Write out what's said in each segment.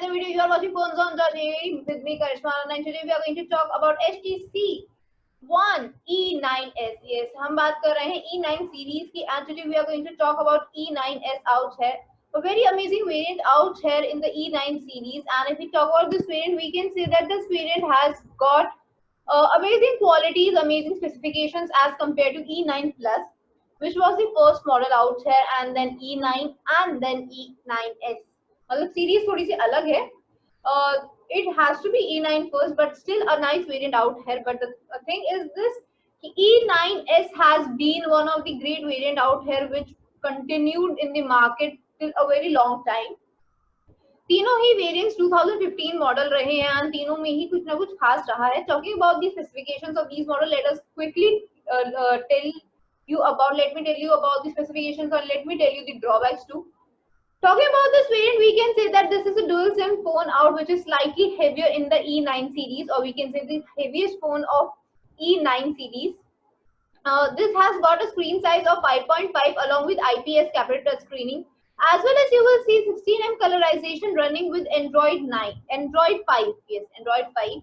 the video. You are watching Phones on Journey with me, Karishma, and today we are going to talk about HTC One E9S. Yes, हम बात कर रहे हैं E9 series की, and today we are going to talk about E9S out here. A very amazing variant out here in the E9 series, and if we talk about this variant, we can say that this variant has got amazing qualities, amazing specifications as compared to E9 Plus, which was the first model out here, and then E9 and then E9S. मतलब series थोड़ी सी अलग है. It has to be E9 first, but still a nice variant out here. But the thing is this, E9S has been one of the great variant out here which continued in the market till a very long time. तीनों ही variants 2015 model रहे हैं and तीनों में ही कुछ ना कुछ खास रहा है. Talking about the specifications of these model, let us quickly let me tell you about the specifications, or let me tell you the drawbacks too. Talking about this variant, we can say that this is a dual SIM phone out, which is slightly heavier in the E9 series, or we can say the heaviest phone of E9 series. This has got a screen size of 5.5 along with IPS capillary touch screening, as well as you will see 16mm colorization running with Android 5. Yes, Android 5.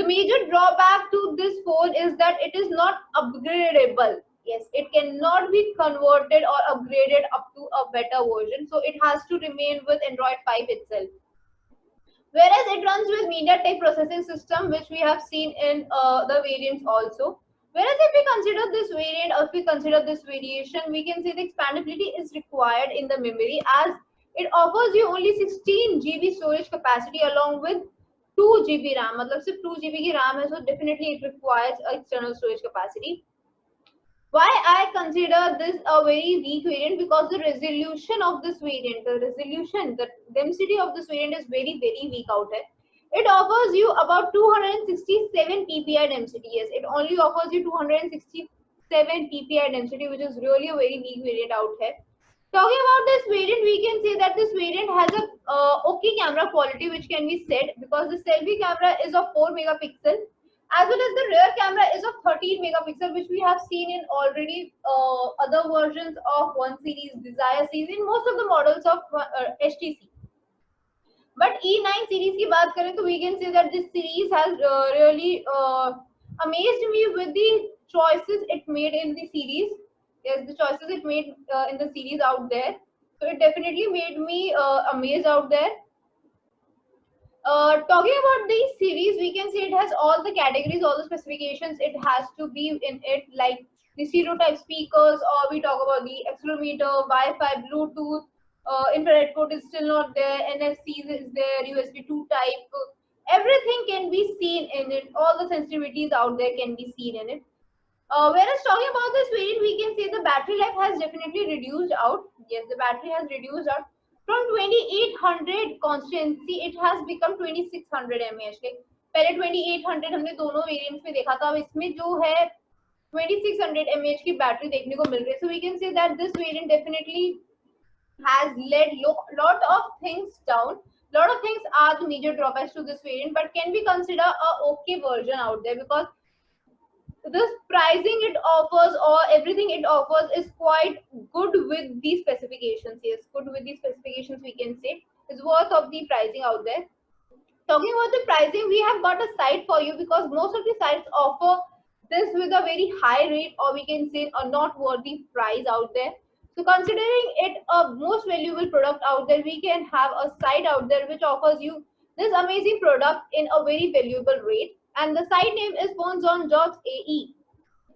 The major drawback to this phone is that it is not upgradable. Yes, it cannot be converted or upgraded up to a better version, so it has to remain with Android 5 itself. Whereas it runs with MediaTek processing system, which we have seen in the variants also. Whereas if we consider this variant, or if we consider this variation, we can say the expandability is required in the memory, as it offers you only 16 GB storage capacity along with 2 GB RAM. मतलब सिर्फ 2 GB की RAM है, so definitely it requires external storage capacity. Why I consider this a very weak variant? Because the resolution of this variant, the density of this variant is very weak out here. It offers you about 267 ppi density. Yes, it only offers you 267 ppi density, which is really a very weak variant out here. Talking about this variant, we can say that this variant has a okay camera quality, which can be said, because the selfie camera is of 4 megapixel, as well as the rear camera is of 13 megapixel, which we have seen in already other versions of One series, Desire series, in most of the models of HTC. But E9 series की बात करें तो we can say that this series has really amazed me with the choices it made in the series. Yes, the choices it made in the series out there. So it definitely made me amazed out there. Talking about the series, we can say it has all the categories, all the specifications it has to be in it, like the stereo type speakers, or we talk about the accelerometer, Wi-Fi, Bluetooth, infrared code is still not there, NFC is there, USB 2 type, everything can be seen in it, all the sensitivities out there can be seen in it. Whereas talking about this variant, we can say the battery life has definitely reduced out. Yes, the battery has reduced out. From 2800 constancy, it has become 2600 mAh. पहले 2800 हमने दोनों variants में देखा था, अब इसमें जो है 2600 mAh की बैटरी देखने को मिल रही है. So we can say that this variant definitely has led lot of things down. Lot of things are the major drawbacks to this variant, but can be considered a okay version out there, because this pricing it offers, or everything it offers, is quite good with these specifications. Yes, good with these specifications, we can say it's worth of the pricing out there. Talking about the pricing, we have got a site for you, because most of the sites offer this with a very high rate, or we can say a not worthy price out there. So considering it a most valuable product out there, we can have a site out there which offers you this amazing product in a very valuable rate. And the site name is phoneson.ae.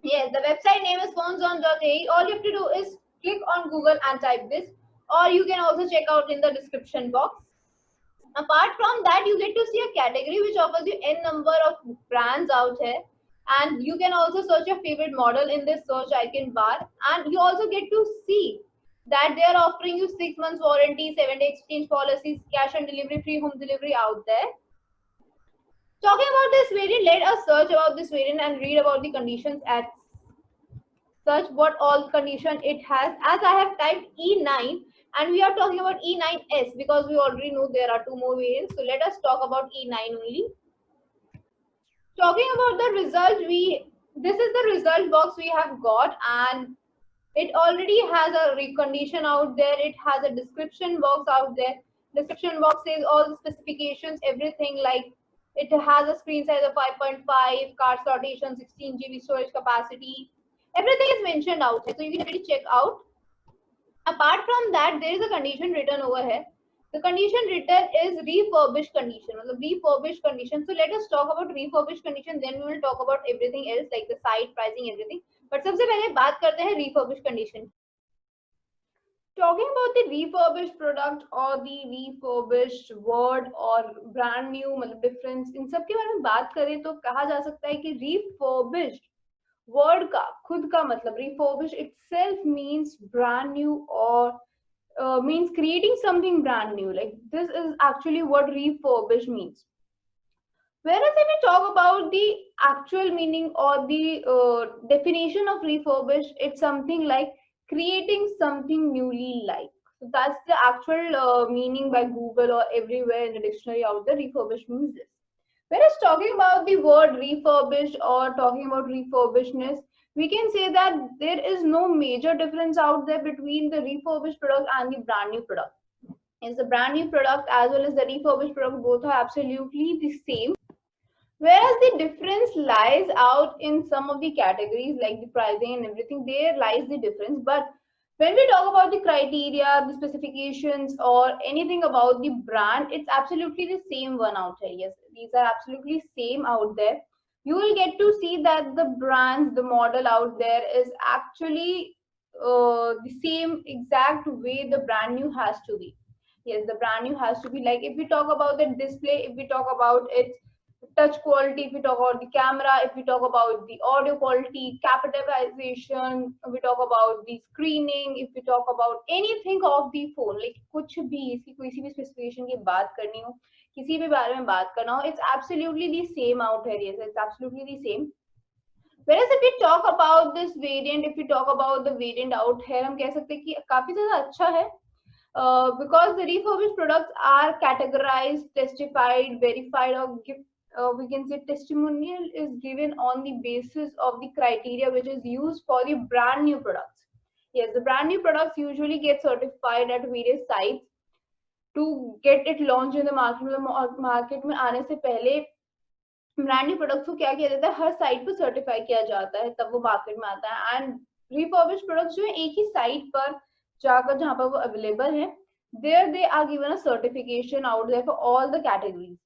Yes, the website name is phoneson.ae. All you have to do is click on Google and type this, or you can also check out in the description box. Apart from that, you get to see a category which offers you n number of brands out here, and you can also search your favorite model in this search icon bar, and you also get to see that they are offering you 6 months warranty, 7-day exchange policies, cash on delivery, free home delivery out there. Talking about this variant, let us search about this variant and read about the conditions at search what all condition it has. As I have typed E9, and we are talking about E9S, because we already know there are 2 more variants. So let us talk about E9 only. Talking about the result, this is the result box we have got, and it already has a recondition out there. It has a description box out there. Description box says all the specifications, everything, like it has a screen size of 5.5, card slot 16 GB storage capacity. Everything is mentioned out here, so you can really check out. Apart from that, there is a condition written over here. The condition written is refurbished condition, मतलब refurbished condition. So let us talk about refurbished condition, then we will talk about everything else like the site, pricing, everything. But सबसे पहले बात करते हैं refurbished condition. Talking about the refurbished product or the refurbished word or brand new, मतलब difference, इन सब के बारे में बात करें तो कहा जा सकता है कि refurbished word का खुद का मतलब refurbished itself means brand new or means creating something brand new. Like this is actually what refurbished means. Whereas if we talk about the actual meaning or the definition of refurbished, it's something like creating something newly like. So that's the actual meaning by Google or everywhere in the dictionary out there. Refurbished means this. Whereas talking about the word refurbished or talking about refurbishedness, we can say that there is no major difference out there between the refurbished product and the brand new product. Is the brand new product as well as the refurbished product, both are absolutely the same. Whereas the difference lies out in some of the categories like the pricing and everything, there lies the difference. But when we talk about the criteria, the specifications, or anything about the brand, it's absolutely the same one out here. Yes, these are absolutely same out there. You will get to see that the brands, the model out there is actually the same exact way the brand new has to be. Yes, the brand new has to be like, if we talk about the display, if we talk about its touch quality, if we talk about the camera, if we talk about the audio quality, capitalization, we talk about the screening, if we talk about anything of the phone, like कुछ भी इसकी किसी भी specification की बात करनी हो, किसी भी बारे में बात करना हो, it's absolutely the same out here. Yes, it's absolutely the same. Whereas if we talk about this variant, if we talk about the variant out here, हम कह सकते हैं कि काफी ज़्यादा अच्छा है. Because the refurbished products are categorized, testified, verified, or we can say testimonial is given on the basis of the criteria which is used for the brand new products. Yes, the brand new products usually get certified at various sites to get it launched in the market. Market में आने से पहले brand new products को क्या किया जाता है, हर site पर सर्टिफाई किया जाता है, तब वो मार्केट में आता है. एंड रिफर्बिश्ड प्रोडक्ट्स जो है एक ही साइट पर जाकर जहां पर वो अवेलेबल है, there they are given a certification out there for all the categories.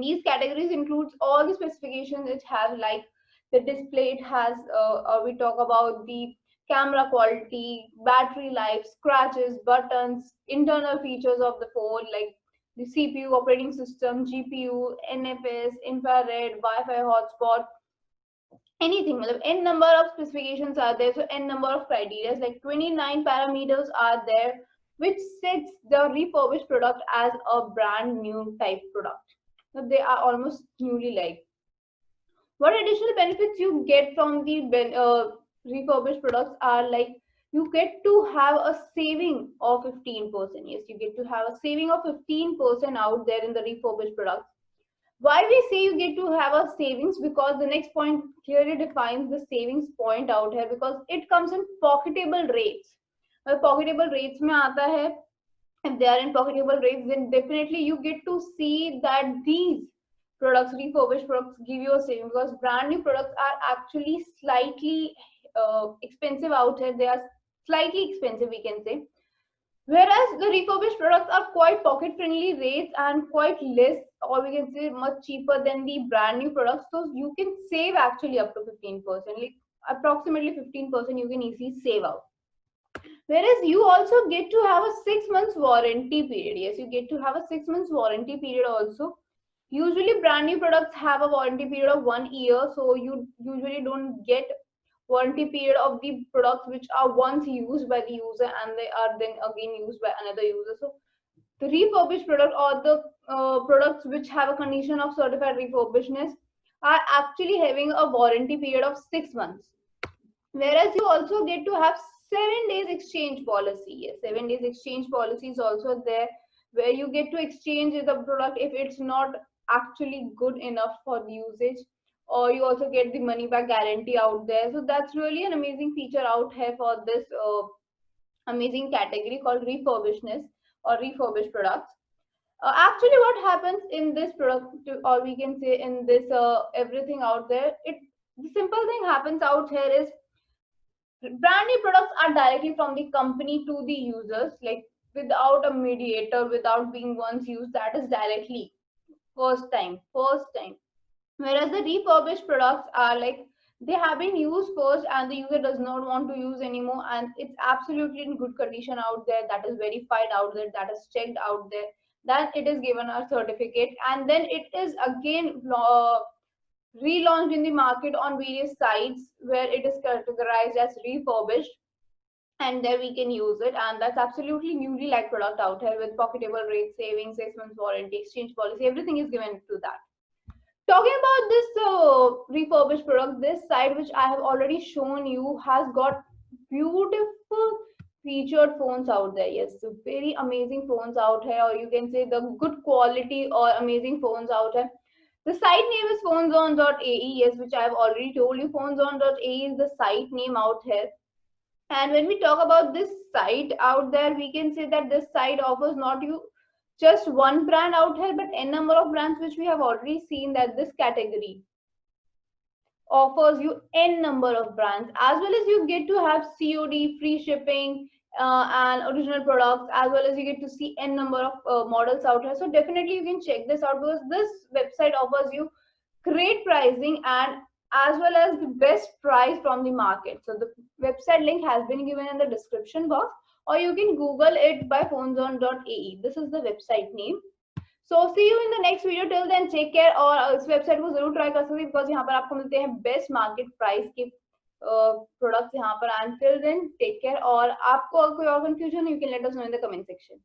These categories includes all the specifications it has, like the display it has, we talk about the camera quality, battery life, scratches, buttons, internal features of the phone like the CPU, operating system, GPU, NFS, infrared, Wi-Fi hotspot, anything. N number of specifications are there, so n number of criteria, like 29 parameters are there, which sets the refurbished product as a brand new type product. So they are almost newly like. What additional benefits you get from the refurbished products are like, you get to have a saving of 15%. Yes, you get to have a saving of 15% out there in the refurbished products. Why we say you get to have a savings? Because the next point clearly defines the savings point out here, because it comes in pocketable rates. Pocketable rates में आता है, if they are in pocketable rates, then definitely you get to see that these products, refurbished products, give you a saving, because brand new products are actually slightly expensive out here. They are slightly expensive, we can say. Whereas the refurbished products are quite pocket friendly rates and quite less, or we can say much cheaper than the brand new products. So you can save actually up to 15%, like approximately 15% you can easily save out. Whereas you also get to have a 6 months warranty period. Yes, you get to have a 6 months warranty period also. Usually brand new products have a warranty period of 1 year, so you usually don't get warranty period of the products which are once used by the user and they are then again used by another user. So the refurbished product or the products which have a condition of certified refurbishedness are actually having a warranty period of 6 months. Whereas you also get to have 7 days exchange policy. Yes, 7 days exchange policy is also there, where you get to exchange the product if it's not actually good enough for the usage, or you also get the money back guarantee out there. So that's really an amazing feature out here for this amazing category called refurbishedness. or refurbished products. Actually, what happens in this product, or we can say in this everything out there, the simple thing happens out here is brand new products are directly from the company to the users, like without a mediator, without being once used. That is directly first time. Whereas the refurbished products are like they have been used first and the user does not want to use anymore, and it's absolutely in good condition out there, that is verified out there, that is checked out there, then it is given a certificate, and then it is again relaunched in the market on various sites where it is categorized as refurbished, and there we can use it, and that's absolutely newly like product out here with pocketable rate savings, 6 months warranty, exchange policy, everything is given to that. Talking about this refurbished product, this side which I have already shown you has got beautiful featured phones out there. Yes, so very amazing phones out here, or you can say the good quality or amazing phones out here. The site name is phoneson.ae, yes, which I have already told you. Phoneson.ae is the site name out here. And when we talk about this site out there, we can say that this site offers not you just one brand out here, but n number of brands, which we have already seen that this category offers you n number of brands, as well as you get to have COD, free shipping, and original products, as well as you get to see n number of models out here. So definitely you can check this out, because this website offers you great pricing and as well as the best price from the market. So the website link has been given in the description box, or you can Google it by phoneson.ae. This is the website name. So see you in the next video. Till then, take care. और इस website को जरूर try कर सकते हैं, because यहाँ पर आपको मिलते हैं बेस्ट मार्केट प्राइस के प्रोडक्ट्स यहाँ पर. And till then take care. और आपको कोई और confusion, you can let us know in the comment section.